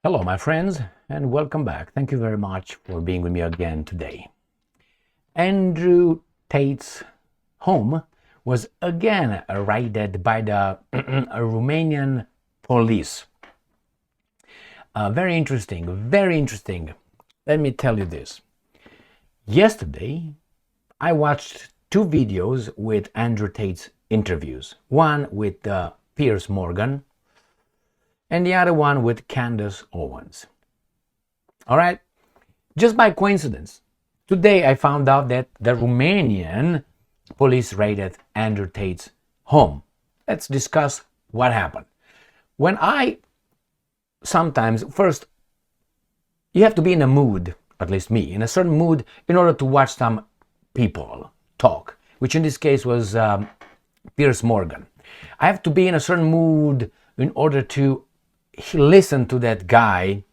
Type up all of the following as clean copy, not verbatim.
Hello, my friends, and welcome back. Thank you very much for being with me again today. Andrew Tate's home was again raided by the Romanian police. Very interesting, very interesting. Let me tell you this. Yesterday, I watched two videos with Andrew Tate's interviews. One with Piers Morgan, and the other one with Candace Owens. All right, just by coincidence, today I found out that the Romanian police raided Andrew Tate's home. Let's discuss what happened. When I sometimes, first, you have to be in a mood, at least me, in a certain mood in order to watch some people talk, which in this case was Piers Morgan. I have to be in a certain mood in order to listen to that guy,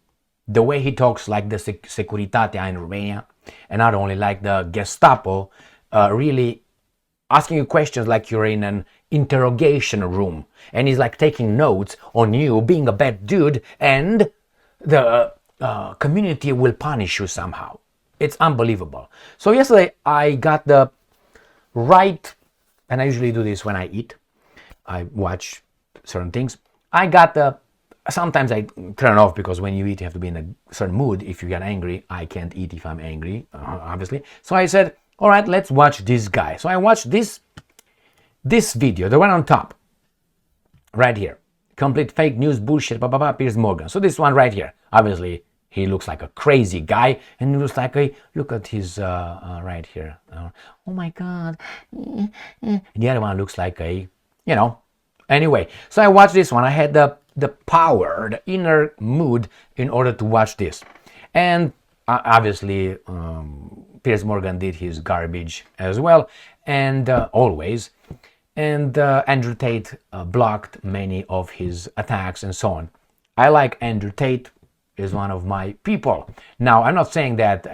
the way he talks like the Securitatea in Romania, and not only like the Gestapo, really asking you questions like you're in an interrogation room, and he's like taking notes on you being a bad dude, and the community will punish you somehow. It's unbelievable. So yesterday I got the right, and I usually do this when I eat, I watch certain things. I got the Sometimes I turn off because when you eat, you have to be in a certain mood. If you get angry, I can't eat if I'm angry, obviously. So I said, all right, let's watch this guy. So I watched this video, the one on top, right here. Complete fake news bullshit, blah, blah, blah, Piers Morgan. So this one right here, obviously, he looks like a crazy guy, and he looks like look at his, right here. Oh my God. The other one looks like anyway. So I watched this one. I had the power, the inner mood in order to watch this. And obviously, Piers Morgan did his garbage as well, and always. And Andrew Tate blocked many of his attacks and so on. I like Andrew Tate, is one of my people. Now, I'm not saying that,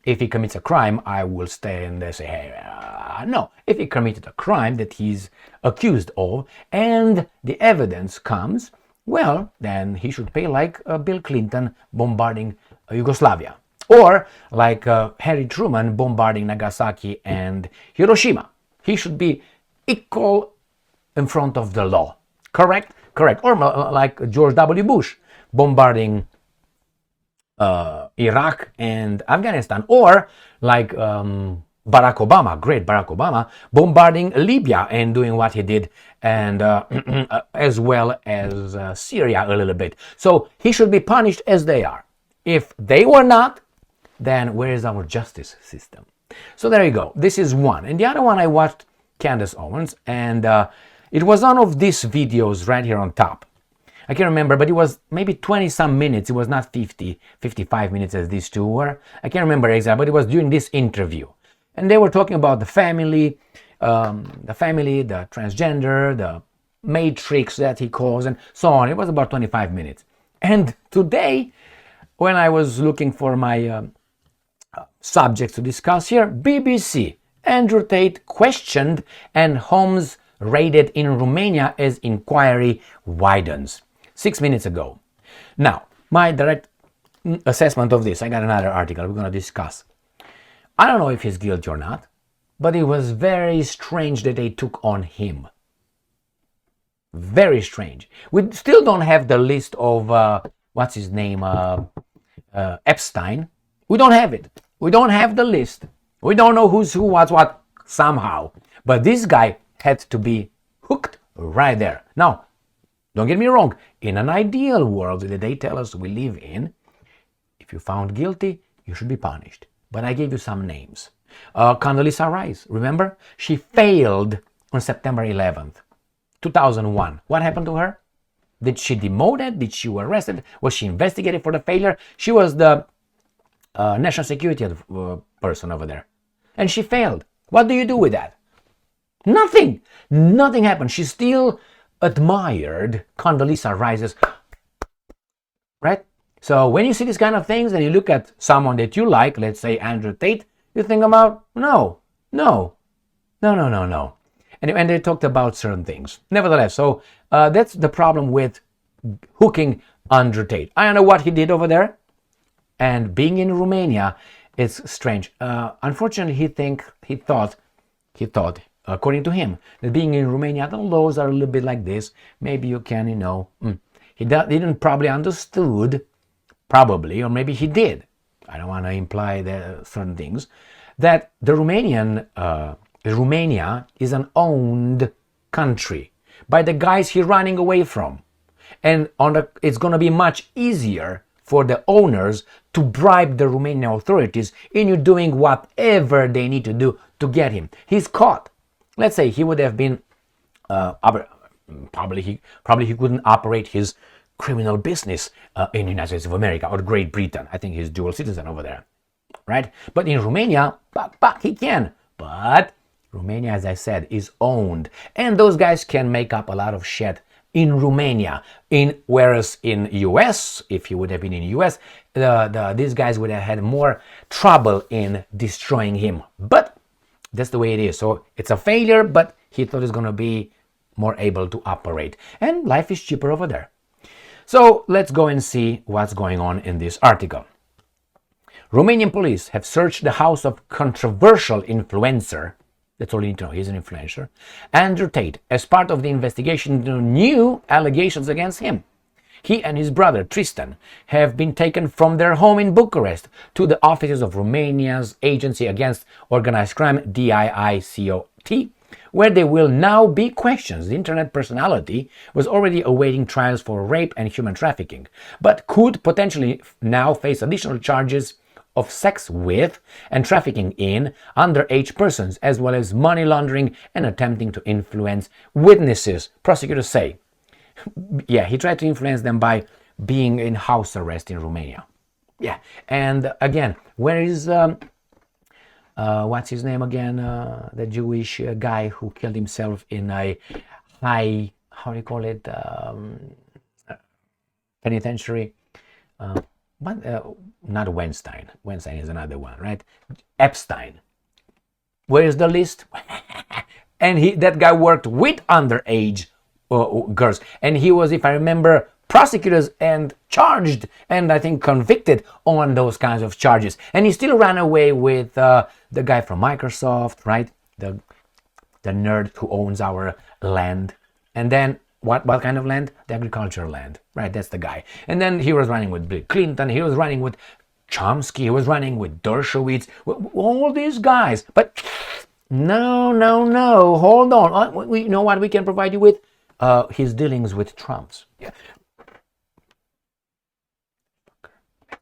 if he commits a crime, I will stay and say, hey, no. If he committed a crime that he's accused of, and the evidence comes, well, then he should pay like Bill Clinton bombarding Yugoslavia, or like Harry Truman bombarding Nagasaki and Hiroshima. He should be equal in front of the law. Correct? Correct. Or like George W. Bush bombarding Iraq and Afghanistan, or like Barack Obama, great Barack Obama, bombarding Libya and doing what he did, and as well as Syria a little bit. So he should be punished as they are. If they were not, then where is our justice system? So there you go. This is one. And the other one, I watched Candace Owens, and it was one of these videos right here on top. I can't remember, but it was maybe 20 some minutes. It was not 50, 55 minutes as these two were. I can't remember exactly, but it was during this interview. And they were talking about the family, the transgender, the matrix that he calls, and so on. It was about 25 minutes. And today, when I was looking for my subjects to discuss here, BBC, Andrew Tate questioned and homes raided in Romania as inquiry widens. 6 minutes ago. Now, my direct assessment of this, I got another article we're going to discuss. I don't know if he's guilty or not, but it was very strange that they took on him. Very strange. We still don't have the list of, what's his name, Epstein. We don't have it. We don't have the list. We don't know who's who, what's what, somehow. But this guy had to be hooked right there. Now, don't get me wrong, in an ideal world that they tell us we live in, if you're found guilty, you should be punished. But I gave you some names. Condoleezza Rice, remember? She failed on September 11th, 2001. What happened to her? Did she demoted? Did she arrested? Was she investigated for the failure? She was the national security person over there. And she failed. What do you do with that? Nothing. Nothing happened. She still admired Condoleezza Rice's, right? So when you see these kind of things and you look at someone that you like, let's say Andrew Tate, you think about, no. And they talked about certain things. Nevertheless, so that's the problem with hooking Andrew Tate. I don't know what he did over there. And being in Romania, it's strange. Unfortunately, he thought, according to him, that being in Romania, the laws are a little bit like this. Maybe you can, he didn't probably understood, probably, or maybe he did. I don't want to imply that certain things, that the Romania is an owned country by the guys he's running away from. And it's going to be much easier for the owners to bribe the Romanian authorities into doing whatever they need to do to get him. He's caught. Let's say he would have been, probably he couldn't operate his criminal business in the United States of America or Great Britain. I think he's dual citizen over there, right? But in Romania, he can. But Romania, as I said, is owned. And those guys can make up a lot of shit in Romania. Whereas in US, if he would have been in US, these guys would have had more trouble in destroying him. But that's the way it is. So it's a failure, but he thought he's going to be more able to operate. And life is cheaper over there. So let's go and see what's going on in this article. Romanian police have searched the house of controversial influencer. That's all you need to know. He's an influencer. Andrew Tate, as part of the investigation into new allegations against him. He and his brother, Tristan, have been taken from their home in Bucharest to the offices of Romania's Agency Against Organized Crime, DIICOT, where they will now be questioned. The internet personality was already awaiting trials for rape and human trafficking, but could potentially now face additional charges of sex with and trafficking in underage persons, as well as money laundering and attempting to influence witnesses. Prosecutors say, yeah, he tried to influence them by being in house arrest in Romania. Yeah, and again, where is, what's his name again? The Jewish guy who killed himself in a high, how do you call it, penitentiary? Not Weinstein. Weinstein is another one, right? Epstein. Where is the list? And that guy worked with underage girls. And he was, if I remember, prosecuted and charged and I think convicted on those kinds of charges. And he still ran away with the guy from Microsoft, right? The nerd who owns our land. And then what kind of land? The agricultural land, right? That's the guy. And then he was running with Bill Clinton. He was running with Chomsky. He was running with Dershowitz. All these guys. But no. Hold on. You know what we can provide you with? His dealings with Trumps. Yeah.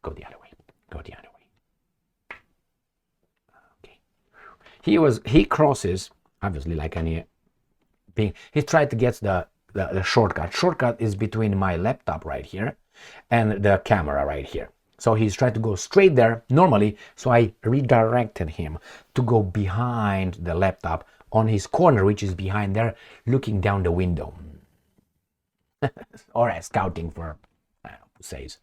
Go the other way. Okay. He crosses, obviously, like any being. He tried to get the shortcut. Shortcut is between my laptop right here and the camera right here. So he's trying to go straight there normally. So I redirected him to go behind the laptop on his corner, which is behind there, looking down the window. Or scouting for, I don't know who says.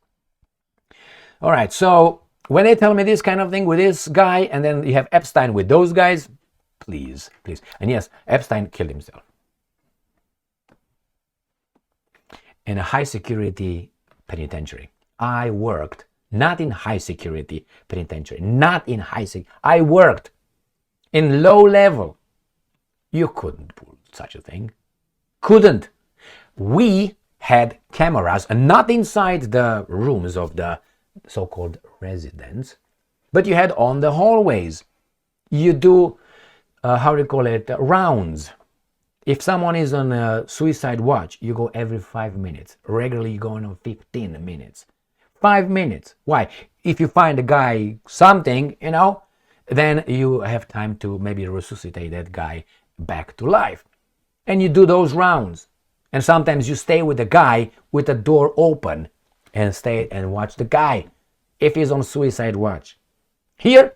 All right, so when they tell me this kind of thing with this guy, and then you have Epstein with those guys, please. And yes, Epstein killed himself. In a high security penitentiary. I worked not in high security penitentiary, I worked in low level. You couldn't pull such a thing. Couldn't. We had cameras, and not inside the rooms of the so-called residents, but you had on the hallways. You do, rounds. If someone is on a suicide watch, you go every 5 minutes. Regularly, you go on 15 minutes. 5 minutes. Why? If you find a guy something, then you have time to maybe resuscitate that guy back to life. And you do those rounds. And sometimes you stay with the guy with the door open and stay and watch the guy if he's on suicide watch. Here,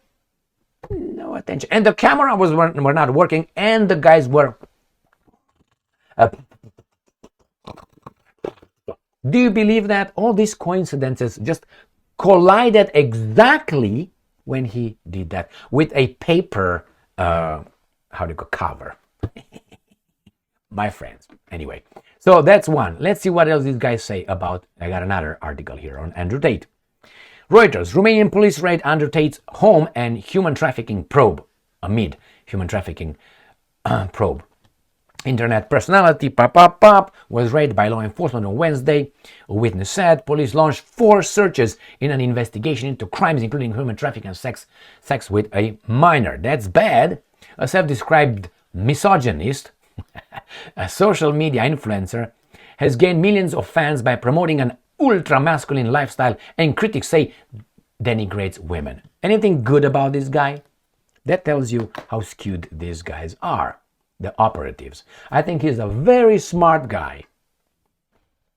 no attention. And the camera were not working, and the guys were... Do you believe that all these coincidences just collided exactly when he did that with a paper, cover? My friends. Anyway, So that's one. Let's see what else these guys say about. I got another article here on Andrew Tate. Reuters, Romanian police raid Andrew Tate's home and human trafficking probe. Amid human trafficking probe. Internet personality was raided by law enforcement on Wednesday. A witness said police launched 4 searches in an investigation into crimes including human trafficking and sex with a minor. That's bad. A self-described misogynist, a social media influencer, has gained millions of fans by promoting an ultra-masculine lifestyle, and critics say denigrates women. Anything good about this guy? That tells you how skewed these guys are, the operatives. I think he's a very smart guy.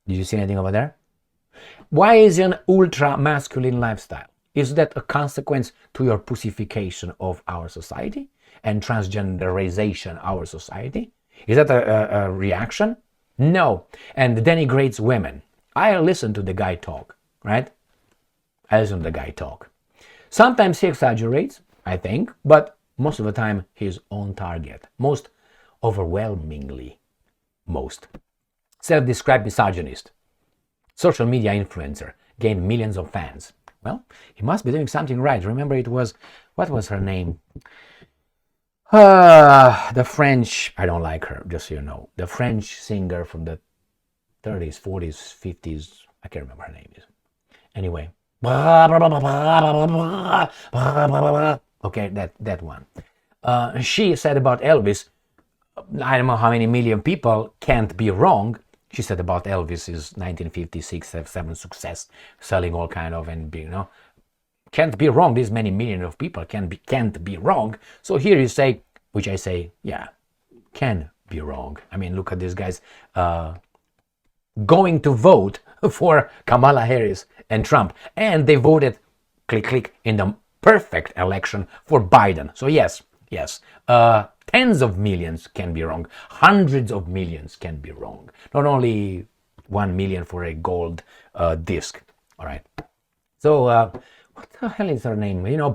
Did you see anything over there? Why is it an ultra-masculine lifestyle? Is that a consequence to your pussification of our society and transgenderization of our society? Is that a reaction? No. And denigrates women. I listen to the guy talk, right? I listen to the guy talk. Sometimes he exaggerates, I think, but most of the time he's on target. Most overwhelmingly, most. Self-described misogynist. Social media influencer. Gained millions of fans. Well, he must be doing something right. Remember, it was, what was her name? The French, I don't like her, just so you know. The French singer from the 30s, 40s, 50s, I can't remember her name is. Anyway. Okay, that one. She said about Elvis, I don't know how many million people can't be wrong. She said about Elvis's 1956, 7 success, selling all kind of, and you know, can't be wrong. These many million of people can't be wrong. So here you say, which I say, yeah, can be wrong. I mean, look at these guys going to vote for Kamala Harris and Trump, and they voted click in the perfect election for Biden. So yes, tens of millions can be wrong, hundreds of millions can be wrong, not only 1 million for a gold disc. All right, so what the hell is her name? You know,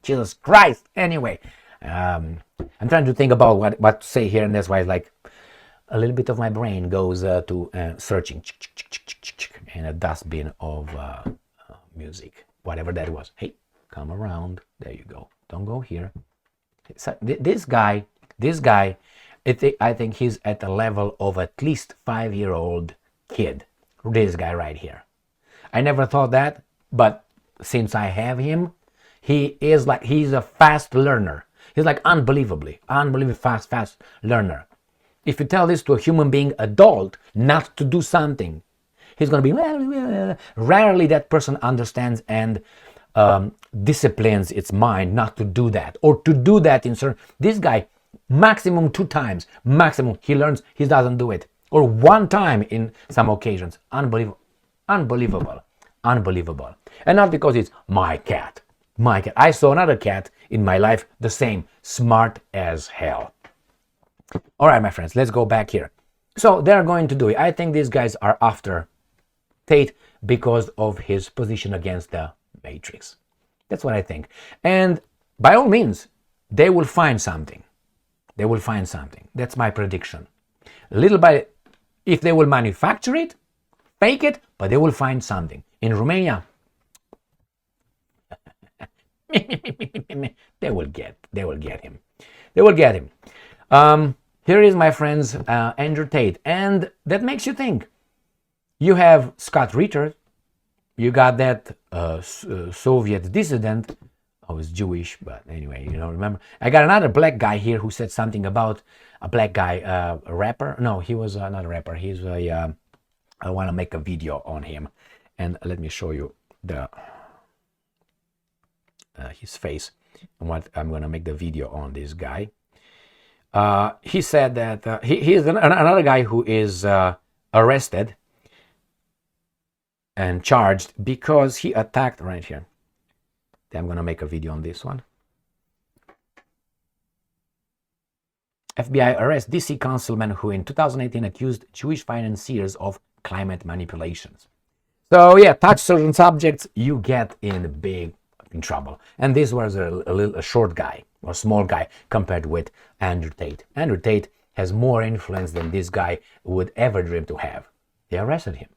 Jesus Christ. Anyway, I'm trying to think about what to say here, and that's why it's like a little bit of my brain goes to searching in a dustbin of music, whatever that was. Hey, come around. There you go. Don't go here. So this guy, I think he's at the level of at least 5-year-old kid. This guy right here. I never thought that, but since I have him, he's a fast learner. He's like unbelievably fast learner. If you tell this to a human being, adult, not to do something, he's going to be, well, rarely that person understands and disciplines its mind not to do that, or to do that in certain. This guy, maximum 2 times, maximum, he learns, he doesn't do it, or 1 time in some occasions. Unbelievable. And not because it's my cat. I saw another cat in my life, the same, smart as hell. All right, my friends, let's go back here. So they're going to do it. I think these guys are after Tate because of his position against the Matrix. That's what I think. And by all means, they will find something. That's my prediction. Little by, if they will manufacture it, fake it, but they will find something. In Romania, they will get him. Here is, my friends, Andrew Tate, and that makes you think. You have Scott Ritter, you got that Soviet dissident. I was Jewish, but anyway, you know, remember. I got another black guy here who said something about a black guy, a rapper. No, he was not a rapper. He's a. I want to make a video on him, and let me show you the his face. And what I'm going to make the video on this guy. He said that he is another guy who is arrested and charged because he attacked right here. I'm going to make a video on this one. FBI arrests DC councilman who in 2018 accused Jewish financiers of climate manipulations. So yeah, touch certain subjects, you get in trouble. And this was a short guy or small guy compared with Andrew Tate. Andrew Tate has more influence than this guy would ever dream to have. They arrested him.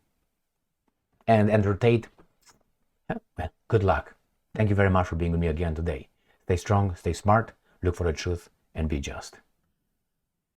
And Andrew Tate, well, good luck. Thank you very much for being with me again today. Stay strong, stay smart, look for the truth, and be just.